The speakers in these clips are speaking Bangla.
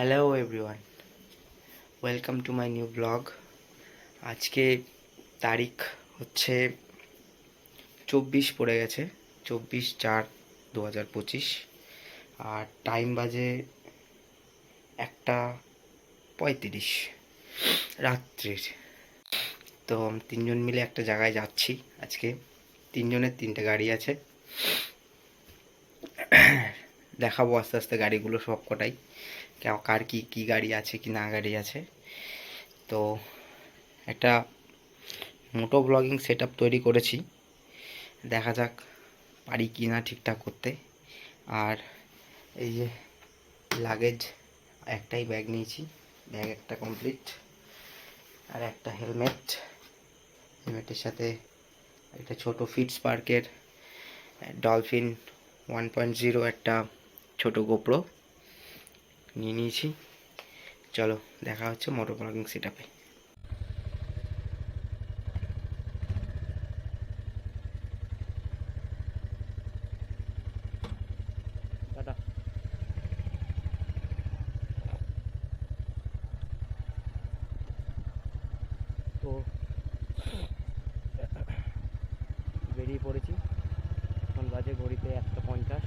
Hello everyone, welcome to my new blog. আজকে তারিখ হচ্ছে 24 পড়ে গেছে, 24/4/2025, আর টাইম বাজে 1:35 রাত্রির। তো তিনজন মিলে একটা জায়গায় যাচ্ছি আজকে। তিনজনের তিনটে গাড়ি আছে, দেখাবো আস্তে আস্তে গাড়িগুলো সব কটাই, কার কি কি গাড়ি আছে কি না গাড়ি আছে। তো একটা মোটো ব্লগিং সেট আপ তৈরি করেছি, দেখা যাক পারি কি না ঠিকঠাক করতে। আর এই যে লাগেজ, একটাই ব্যাগ নিয়েছি, ব্যাগ একটা কমপ্লিট, আর একটা হেলমেটের সাথে একটা ছোট ফিটস পার্কের ডলফিন 1.0 একটা ছোট গোপ্রো নিয়ে নিয়েছি। চলো দেখা হচ্ছে মোটো ব্লগিং সেট আপে। তো বেরিয়ে পড়েছি, এখন বাজে ঘড়িতে 1:50।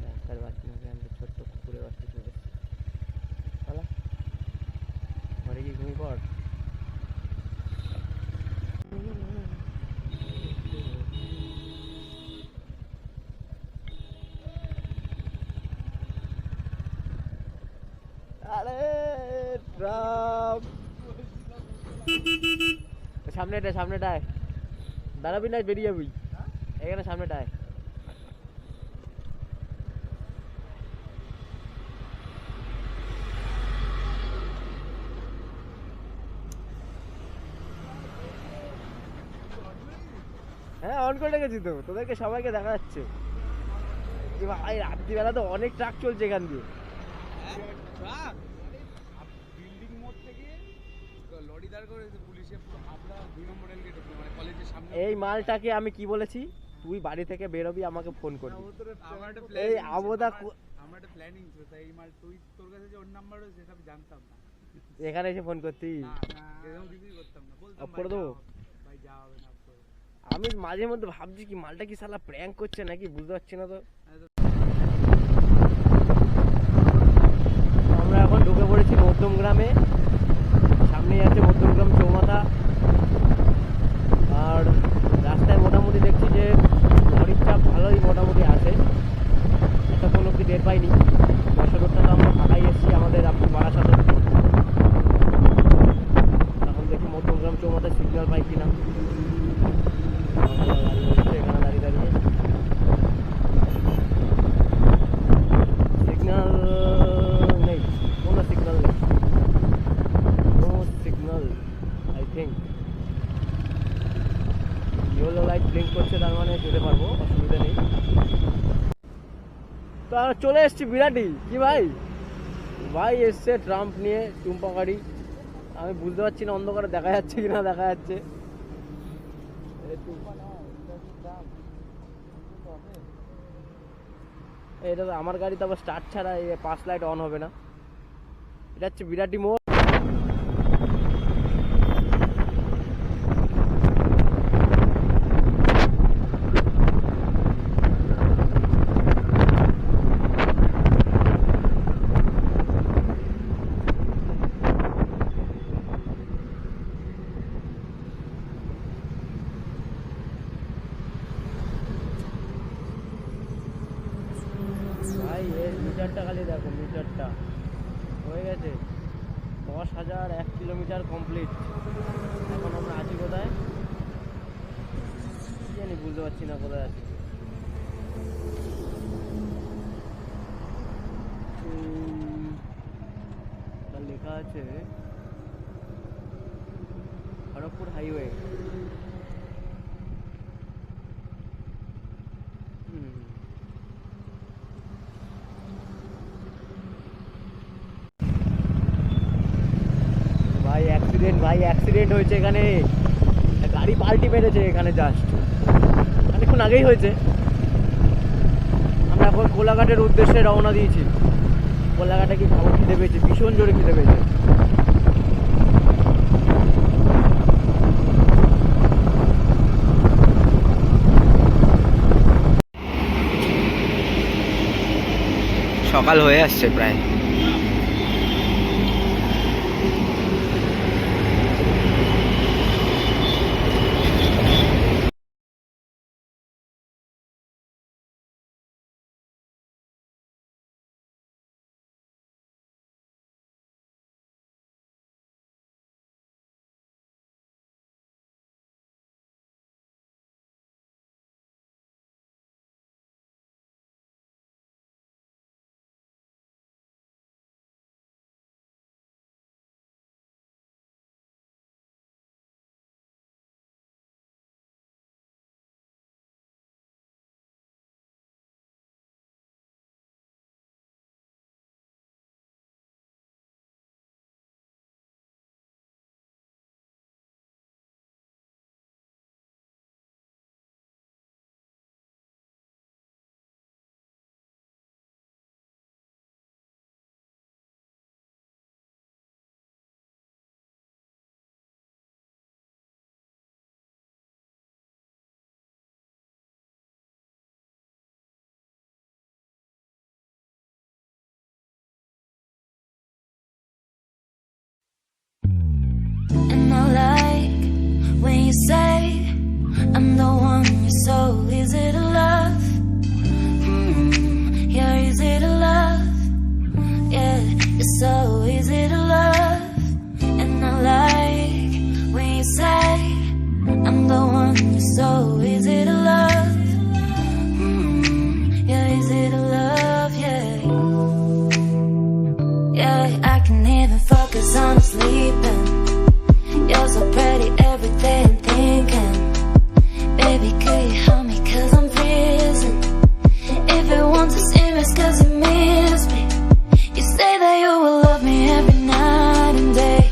রাস্তার বাচ্চাকে আমরা ছোট্ট কুকুরে বাচ্চা চলে এসেছি। চলা ঘরে গিয়ে ঘুমিয়ে পড়। আরে ট্রাম সামনেটায় দাঁড়াবি না, বেরিয়ে যাবি এখানে সামনেটায়। হ্যাঁ, অন করে রেখেছি তো, তোদেরকে সবাইকে দেখা যাচ্ছে। ভাই রাত্রিবেলা তো অনেক ট্রাক চলছে এখান দিয়ে। এই মালটাকে আমি কি বলেছি, তুই বাড়ি থেকে বেরোবি আমাকে ফোন করবি। এই আবদা এখানে এসে ফোন করতি, করে দেবো। আমি মাঝে মধ্যে ভাবছি কি মালটা কি শালা প্র্যাঙ্ক করছে নাকি, বুঝতে পারছি না। তো আমরা এখন ঢুকে পড়েছি মধ্যমগ্রামে, সামনেই আছে মধ্যমগ্রাম চৌমাথা। আর রাস্তায় মোটামুটি দেখছি যে গাড়ির চাপ ভালোই মোটামুটি আছে, এতক্ষণ অব্দি টের পাইনি। বছরটা তো আমরা ফাঁকাই এসেছি আমাদের বারাসাতে। এখন দেখি মধ্যমগ্রাম চৌমাথায় সিগন্যাল পাই কিনা। এখানে দাঁড়িয়ে দাঁড়িয়ে সিগন্যাল নেই, কোনো সিগন্যাল নেই, no signal. I think yellow light blink করছে, তার মানে যেতে পারবো, অসুবিধা নেই। তো আমরা চলে এসেছি বিরাটি। কি ভাই, ভাই এসছে ট্রাম্প নিয়ে, টুম্পা গাড়ি। আমি বুঝতে পারছি না অন্ধকারে দেখা যাচ্ছে কি না দেখা যাচ্ছে। এটা তো আমার গাড়ি, তো আবার স্টার্ট ছাড়া এই পাঁচ লাইট অন হবে না। এটা হচ্ছে বিরাটি মোড়। ভাই এর মিটারটা খালি দেখো, মিটারটা হয়ে গেছে 10,000, 1 কিলোমিটার কমপ্লিট। এখন আমরা আছি কোথায় কি জানি, বুঝতে পারছি না কোথায় আছি। লেখা আছে খড়গপুর হাইওয়ে। ভাই অ্যাক্সিডেন্ট হয়েছে এখানে, গাড়ি পাল্টি মেরেছে এখানে, জাস্ট অনেকক্ষণ আগেই হয়েছে। আমরা এখন কোলাঘাটের উদ্দেশ্যে রওনা দিয়েছি। কলাকাটা কি খাবো, খিদে পেয়েছে, ভীষণ জোরে খিদে পেয়েছে। সকাল হয়ে আসছে প্রায়। And I like when you say I'm the one you're so easy to love. You're easy to love. Yeah, you're so easy to love. And I like when you say I'm the one you're so easy to love. You're easy to love, yeah. Yeah, I can even focus on sleeping. You're so pretty every day I'm thinking, baby, could you help me cause I'm freezing. If you want to see me it's cause you miss me. You say that you will love me every night and day,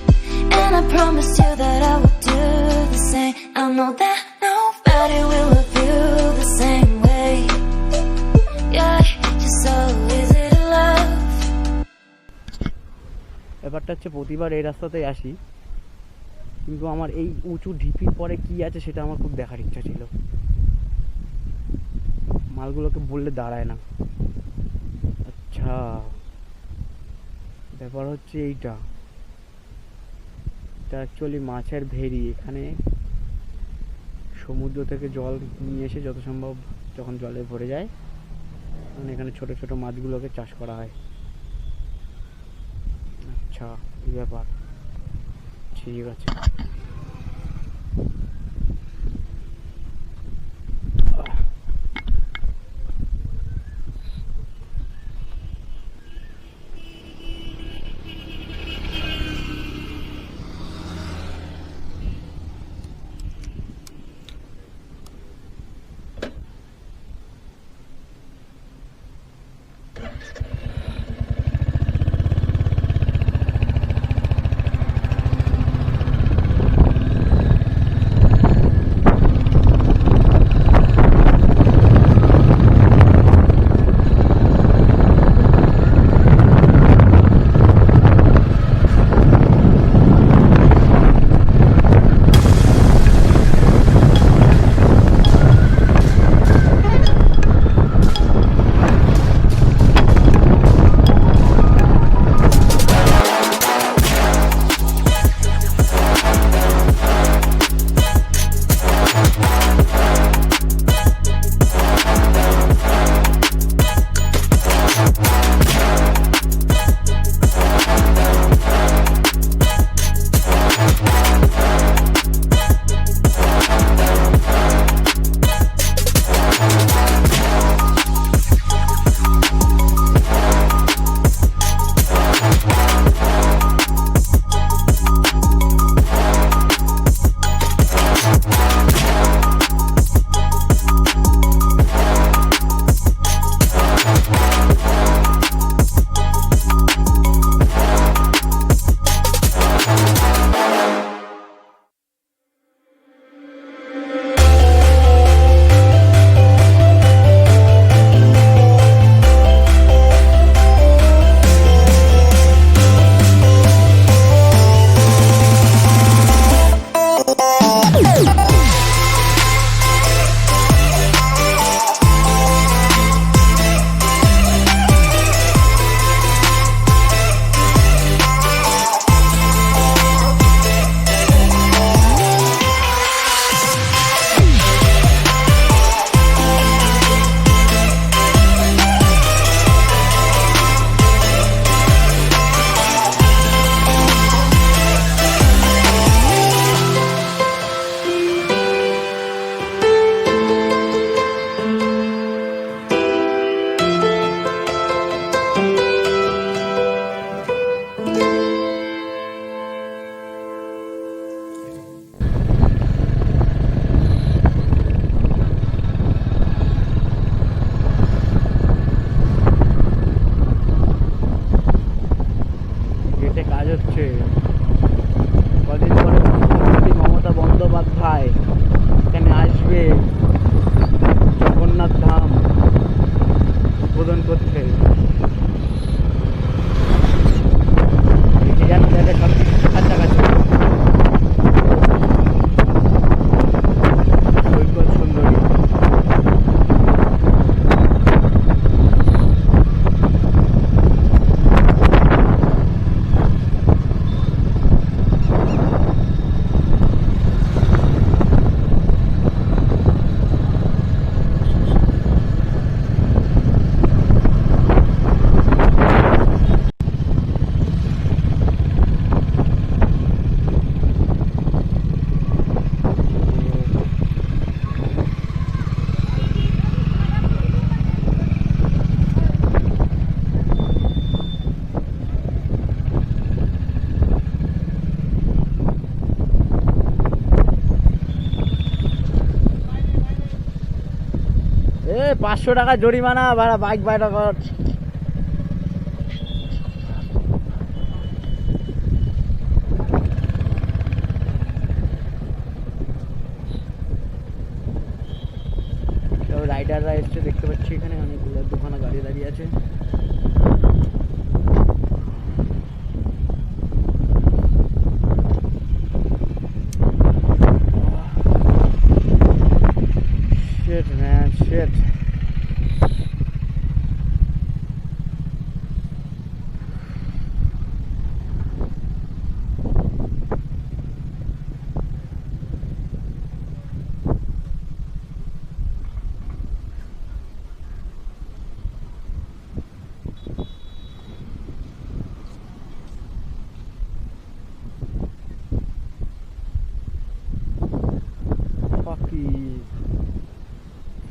and I promised you that I would do the same. I know that nobody will love you the same way. Yeah, you're so easy to love. ব্যাপারটা হচ্ছে প্রতিবার এই রাস্তাতেই আসি, কিন্তু আমার এই উঁচু ঢিপির পরে কি আছে সেটা আমার খুব দেখার ইচ্ছা ছিল। মালগুলোকে বললে দাঁড়ায় না। আচ্ছা, ব্যাপার হচ্ছে এইটা, এটা অ্যাকচুয়ালি মাছের ভেরি। এখানে সমুদ্র থেকে জল নিয়ে এসে যত সম্ভব যখন জলে ভরে যায় তখন এখানে ছোট ছোট মাছগুলোকে চাষ করা হয়। আচ্ছা, এই ব্যাপার, ঠিক আছে। উদ্বোধন করতে। যেন জায়গায় সব কিছু কাছাকাছি, সৈকত সুন্দরী। এ 500 টাকা জরিমানা, ভাড়া বাইক বাইরে কর। রাইডাররা এসছে দেখতে পাচ্ছি, এখানে অনেকগুলো দোকানে গাড়ি দাঁড়িয়ে আছে। Shit, man, shit.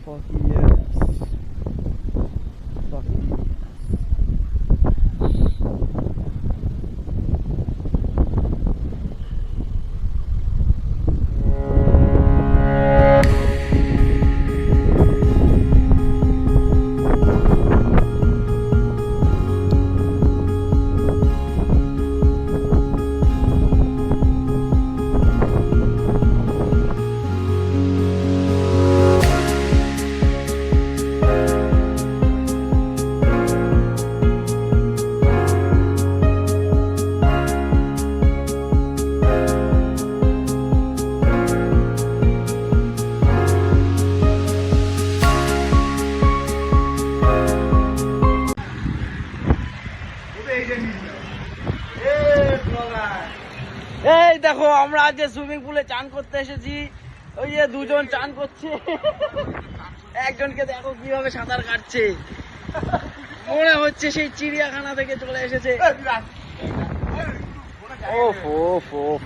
Fuck yes. Fuck yes. এই দেখো আমরা আজ সুইমিং পুলে চান করতে এসেছি। ওই যে দুজন চান করছে, একজনকে দেখো কিভাবে সাঁতার কাটছে, মনে হচ্ছে সেই চিড়িয়াখানা থেকে চলে এসেছে। ওফ ওফ ওফ।